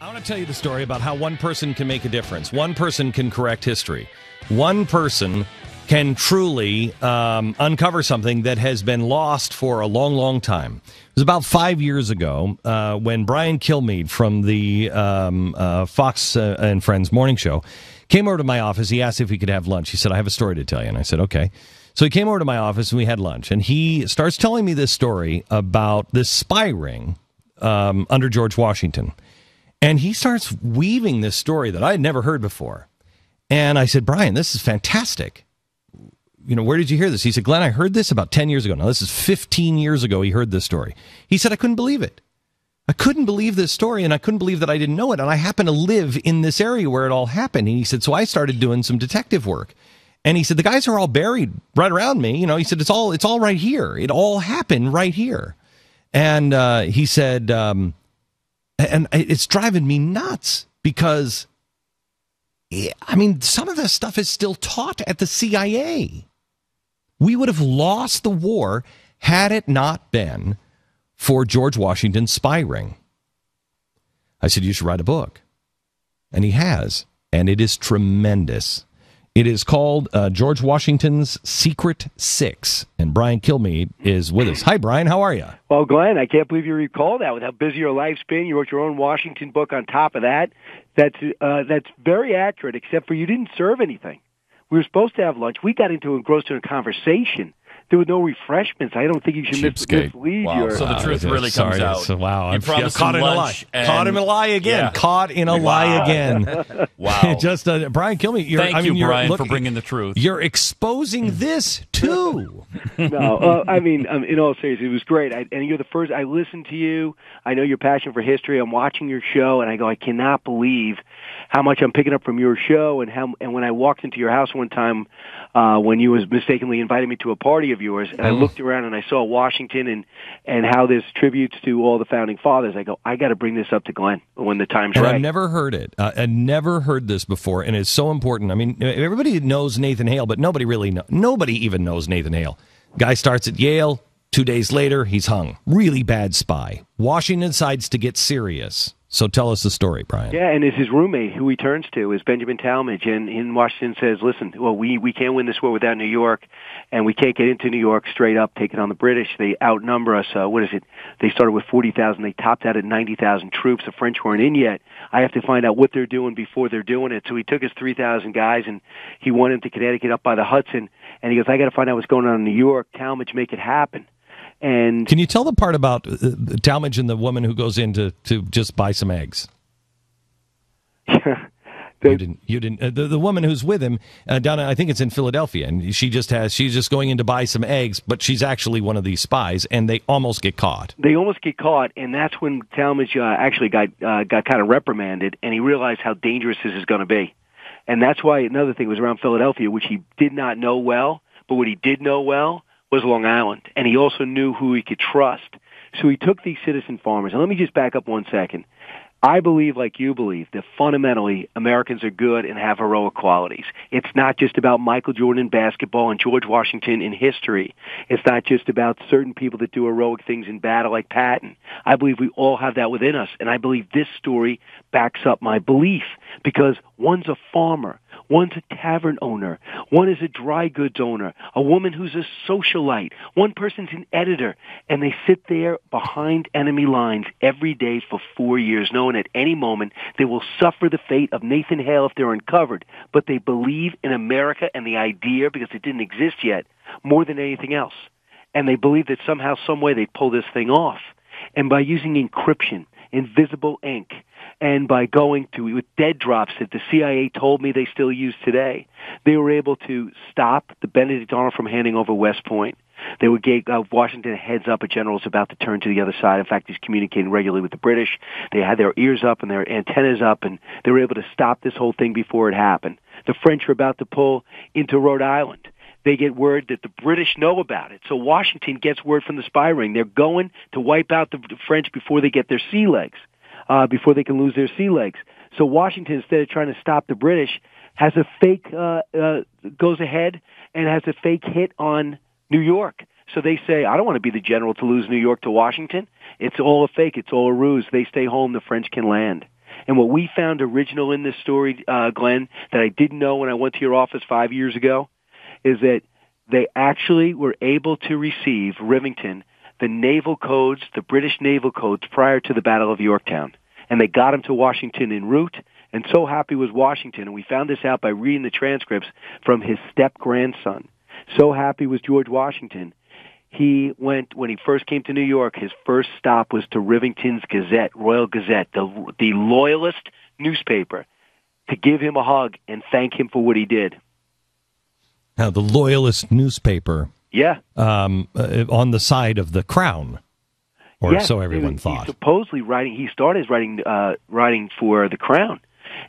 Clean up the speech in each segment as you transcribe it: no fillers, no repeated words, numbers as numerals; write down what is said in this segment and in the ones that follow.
I want to tell you the story about how one person can make a difference. One person can correct history. One person can truly uncover something that has been lost for a long, long time. It was about 5 years ago when Brian Kilmeade from the Fox and Friends morning show came over to my office. He asked if we could have lunch. He said, I have a story to tell you. And I said, okay. So he came over to my office and we had lunch. And he starts telling me this story about this spy ring under George Washington. And he starts weaving this story that I had never heard before. And I said, Brian, this is fantastic. You know, where did you hear this? He said, Glenn, I heard this about 10 years ago. Now, this is 15 years ago he heard this story. He said, I couldn't believe it. I couldn't believe this story, and I couldn't believe that I didn't know it. And I happen to live in this area where it all happened. And he said, so I started doing some detective work. And he said, the guys are all buried right around me. You know, he said, it's all right here. It all happened right here. And he said... And it's driving me nuts because, I mean, some of this stuff is still taught at the CIA. We would have lost the war had it not been for George Washington's spy ring. I said, you should write a book. And he has. And it is tremendous. It is called George Washington's Secret Six, and Brian Kilmeade is with us. Hi, Brian. How are you? Well, Glenn, I can't believe you recall that with how busy your life's been. You wrote your own Washington book on top of that. That's very accurate, except for you didn't serve anything. We were supposed to have lunch. We got engrossed in a conversation. There were no refreshments. I don't think you should mislead wow. So the truth really comes out. So, wow. I'm caught in a lie. Caught in a lie again. Yeah. Caught in a lie again. Wow. Just Brian Kilmeade. Thank you, Brian, for bringing the truth. You're exposing this, too. No, I mean, in all seriousness, it was great. And you're the first. I listened to you. I know your passion for history. I'm watching your show, and I go, I cannot believe how much I'm picking up from your show. And when I walked into your house one time when you was mistakenly invited me to a party of yours, and I looked around and I saw Washington and how there's tributes to all the founding fathers. I go, I got to bring this up to Glenn when the time's right. I've never heard it. I've never heard this before, and it's so important. I mean, everybody knows Nathan Hale, but nobody even knows Nathan Hale. Guy starts at Yale. 2 days later, he's hung. Really bad spy. Washington decides to get serious. So tell us the story, Brian. Yeah, and it's his roommate who he turns to is Benjamin Talmadge, and in Washington says, listen, well, we can't win this war without New York, and we can't get into New York straight up, taking on the British. They outnumber us. They started with 40,000. They topped out at 90,000 troops. The French weren't in yet. I have to find out what they're doing before they're doing it. So he took his 3,000 guys, and he went into Connecticut up by the Hudson, and he goes, I got to find out what's going on in New York. Talmadge, make it happen. And can you tell the part about Talmadge and the woman who goes in to just buy some eggs? You didn't. The woman who's with him down, I think it's in Philadelphia, and she's just going in to buy some eggs, but she's actually one of these spies, and they almost get caught. They almost get caught, and that's when Talmadge actually got kind of reprimanded, and he realized how dangerous this is going to be, and that's why another thing was around Philadelphia, which he did not know well, but what he did know well was Long Island, and he also knew who he could trust. So he took these citizen farmers, and let me just back up 1 second. I believe, like you believe, that fundamentally Americans are good and have heroic qualities. It's not just about Michael Jordan in basketball and George Washington in history. It's not just about certain people that do heroic things in battle like Patton. I believe we all have that within us, and I believe this story backs up my belief because one's a farmer, one's a tavern owner, one is a dry goods owner, a woman who's a socialite, one person's an editor, and they sit there behind enemy lines every day for 4 years, knowing at any moment they will suffer the fate of Nathan Hale if they're uncovered, but they believe in America and the idea, because it didn't exist yet, more than anything else. And they believe that somehow, some way, they'd pull this thing off. And by using encryption, invisible ink, and by going to with dead drops that the CIA told me they still use today, they were able to stop the Benedict Arnold from handing over West Point. They would give Washington a heads up a general's about to turn to the other side. In fact, he's communicating regularly with the British. They had their ears up and their antennas up, and they were able to stop this whole thing before it happened. The French were about to pull into Rhode Island. They get word that the British know about it. So Washington gets word from the spy ring. They're going to wipe out the French before they get their sea legs, before they can lose their sea legs. So Washington, instead of trying to stop the British, has a fake, goes ahead and has a fake hit on New York. So they say, I don't want to be the general to lose New York to Washington. It's all a fake. It's all a ruse. They stay home. The French can land. And what we found original in this story, Glenn, that I didn't know when I went to your office 5 years ago, is that they actually were able to receive, Rivington, the naval codes, the British naval codes, prior to the Battle of Yorktown. And they got them to Washington en route, and so happy was Washington, and we found this out by reading the transcripts from his step-grandson. So happy was George Washington. He went, when he first came to New York, his first stop was to Rivington's Gazette, Royal Gazette, the loyalist newspaper, to give him a hug and thank him for what he did. Now, the loyalist newspaper, yeah, on the side of the crown, or so everyone thought. Supposedly he started writing for the crown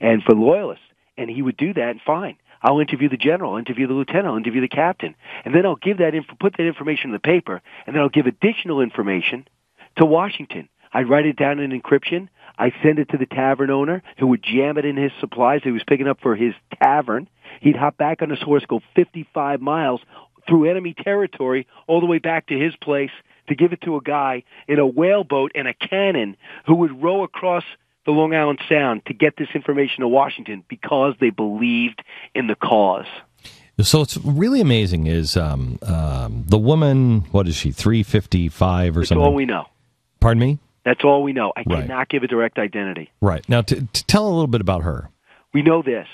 and for loyalists, and he would do that and fine. I'll interview the general, interview the lieutenant, I'll interview the captain, and then I'll give put that information in the paper, and then I'll give additional information to Washington. I'd write it down in encryption. I'd send it to the tavern owner, who would jam it in his supplies that he was picking up for his tavern. He'd hop back on his horse, go 55 miles through enemy territory, all the way back to his place to give it to a guy in a whaleboat and a cannon who would row across the Long Island Sound to get this information to Washington because they believed in the cause. So what's really amazing is the woman, what is she, 355 or something? That's all we know. Pardon me? That's all we know. I cannot give a direct identity. Right. Now, to tell a little bit about her. We know this.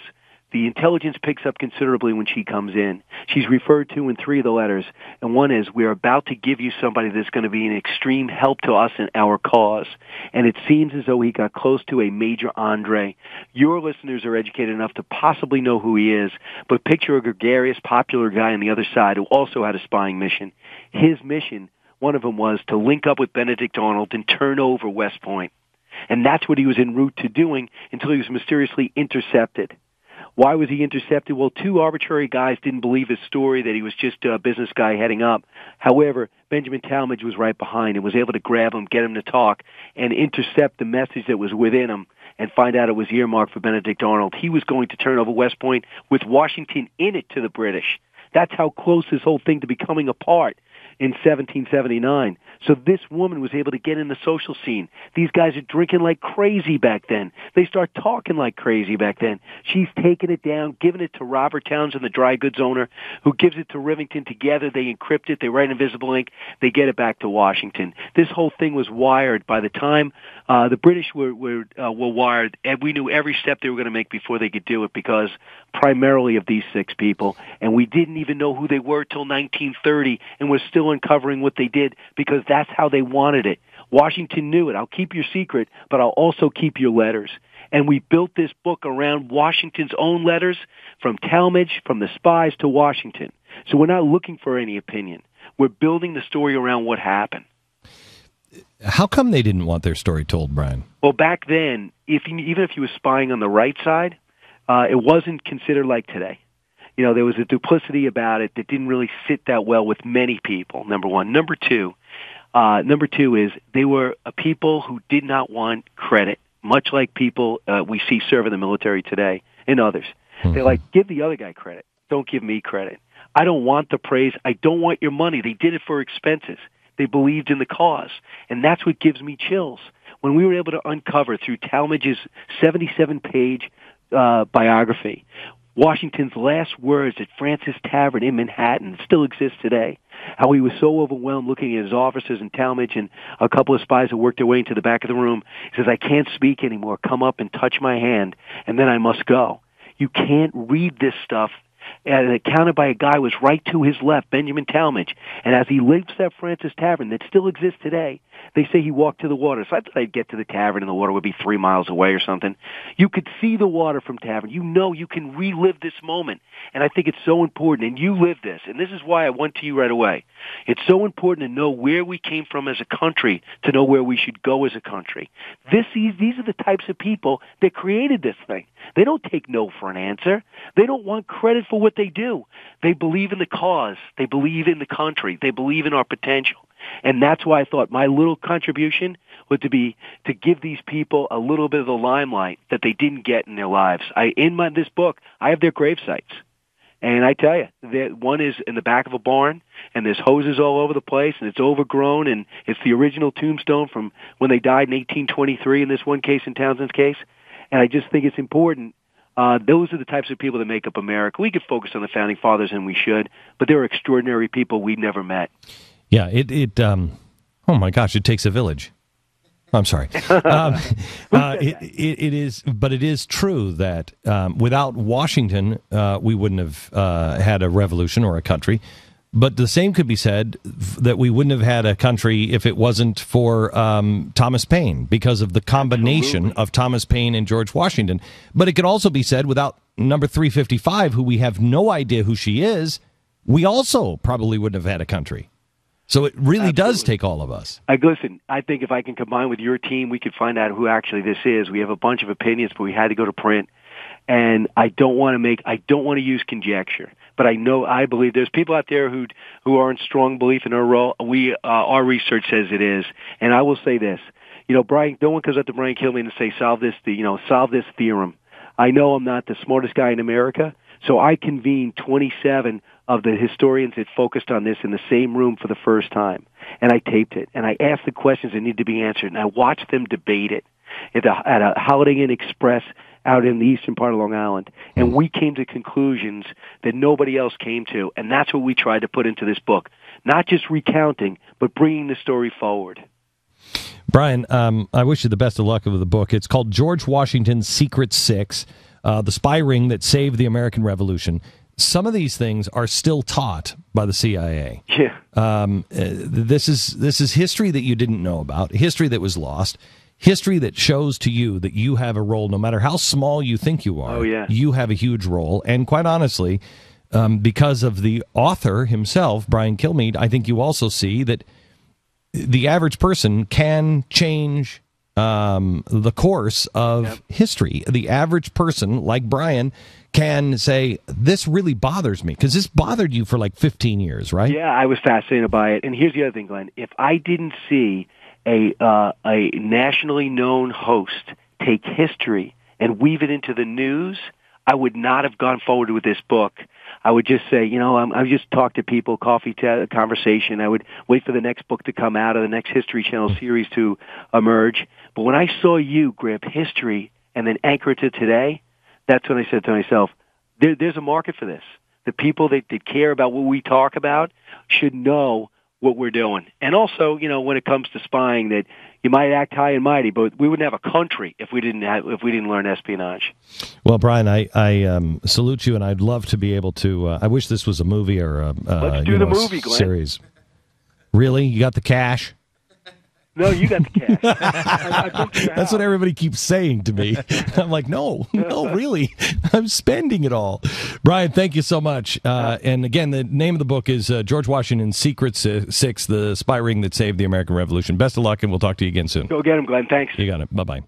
The intelligence picks up considerably when she comes in. She's referred to in 3 of the letters, and one is, we're about to give you somebody that's going to be an extreme help to us in our cause. And it seems as though he got close to a Major Andre. Your listeners are educated enough to possibly know who he is, but picture a gregarious, popular guy on the other side who also had a spying mission. His mission, one of them, was to link up with Benedict Arnold and turn over West Point. And that's what he was en route to doing until he was mysteriously intercepted. Why was he intercepted? Well, 2 arbitrary guys didn't believe his story that he was just a business guy heading up. However, Benjamin Talmadge was right behind and was able to grab him, get him to talk, and intercept the message that was within him and find out it was earmarked for Benedict Arnold. He was going to turn over West Point with Washington in it to the British. That's how close this whole thing to becoming a part in 1779. So this woman was able to get in the social scene. These guys are drinking like crazy back then. They start talking like crazy back then. She's taking it down, giving it to Robert Townsend, the dry goods owner, who gives it to Rivington. Together they encrypt it, they write invisible ink, they get it back to Washington. This whole thing was wired. By the time the British were wired, and we knew every step they were going to make before they could do it, because primarily of these 6 people, and we didn't even know who they were till 1930, and we're still uncovering what they did because that's how they wanted it. Washington knew it. I'll keep your secret, but I'll also keep your letters. And we built this book around Washington's own letters, from Talmadge, from the spies to Washington. So we're not looking for any opinion. We're building the story around what happened. How come they didn't want their story told, Brian? Well, back then, even if you were spying on the right side, it wasn't considered like today. You know, there was a duplicity about it that didn't really sit that well with many people, number one. Number two is they were a people who did not want credit, much like people we see serve in the military today and others. Mm-hmm. They're like, give the other guy credit. Don't give me credit. I don't want the praise. I don't want your money. They did it for expenses. They believed in the cause. And that's what gives me chills. When we were able to uncover through Talmadge's 77-page biography, Washington's last words at Francis Tavern in Manhattan still exists today. How he was so overwhelmed looking at his officers and Talmadge and a couple of spies who worked their way into the back of the room. He says, I can't speak anymore. Come up and touch my hand, and then I must go. You can't read this stuff. And accounted by a guy who was right to his left, Benjamin Talmadge. And as he leaves that Francis Tavern that still exists today, they say he walked to the water. So I thought I'd get to the tavern and the water would be 3 miles away or something. You could see the water from tavern. You know you can relive this moment. And I think it's so important. And you live this. And this is why I went to you right away. It's so important to know where we came from as a country to know where we should go as a country. These are the types of people that created this thing. They don't take no for an answer. They don't want credit for what they do. They believe in the cause. They believe in the country. They believe in our potential. And that's why I thought my little contribution would to give these people a little bit of the limelight that they didn't get in their lives. In this book, I have their grave sites. And I tell you, one is in the back of a barn, and there's hoses all over the place, and it's overgrown, and it's the original tombstone from when they died in 1823 in this one case, in Townsend's case. And I just think it's important. Those are the types of people that make up America. We could focus on the Founding Fathers, and we should, but there are extraordinary people we've never met. Yeah, oh my gosh, it takes a village. I'm sorry. It is, but it is true that without Washington, we wouldn't have had a revolution or a country. But the same could be said that we wouldn't have had a country if it wasn't for Thomas Paine, because of the combination of Thomas Paine and George Washington. But it could also be said without number 355, who we have no idea who she is, we also probably wouldn't have had a country. So it really does take all of us. Listen, I think if I can combine with your team, we could find out who actually this is. We have a bunch of opinions, but we had to go to print. And I don't want to use conjecture. But I believe there's people out there who are in strong belief in our role. Our research says it is. And I will say this, Brian, no one comes up to Brian Kilmeade and say, solve this theorem. I know I'm not the smartest guy in America, so I convened 27 of the historians that focused on this in the same room for the first time. And I taped it. And I asked the questions that need to be answered. And I watched them debate it at a Holiday Inn Express out in the eastern part of Long Island. And we came to conclusions that nobody else came to. And that's what we tried to put into this book. Not just recounting, but bringing the story forward. Brian, I wish you the best of luck with the book. It's called George Washington's Secret Six, the spy ring that saved the American Revolution. Some of these things are still taught by the CIA. Yeah. This is history that you didn't know about, history that was lost, history that shows to you that you have a role, no matter how small you think you are. Oh, yeah. You have a huge role. And quite honestly, because of the author himself, Brian Kilmeade, I think you also see that the average person can change the course of history. The average person, like Brian, can say, this really bothers me, because this bothered you for like 15 years, right? Yeah, I was fascinated by it. And here's the other thing, Glenn. If I didn't see a nationally known host take history and weave it into the news, I would not have gone forward with this book. I would just say, I would just talk to people, conversation. I would wait for the next book to come out or the next History Channel series to emerge. But when I saw you grab history and then anchor it to today, that's when I said to myself, there's a market for this. The people that care about what we talk about should know what we're doing. And also, when it comes to spying, that you might act high and mighty, but we wouldn't have a country if we didn't learn espionage. Well, Brian, I salute you, and I'd love to be able to. I wish this was a movie or Let's do the movie, Glenn. Series. Really, you got the cash? No, you got the cash. I booked your That's house. what everybody keeps saying to me. I'm like, no, really. I'm spending it all. Brian, thank you so much. And again, the name of the book is George Washington's Secret Six, the spy ring that saved the American Revolution. Best of luck, and we'll talk to you again soon. Go get him, Glenn. Thanks. You got it. Bye-bye.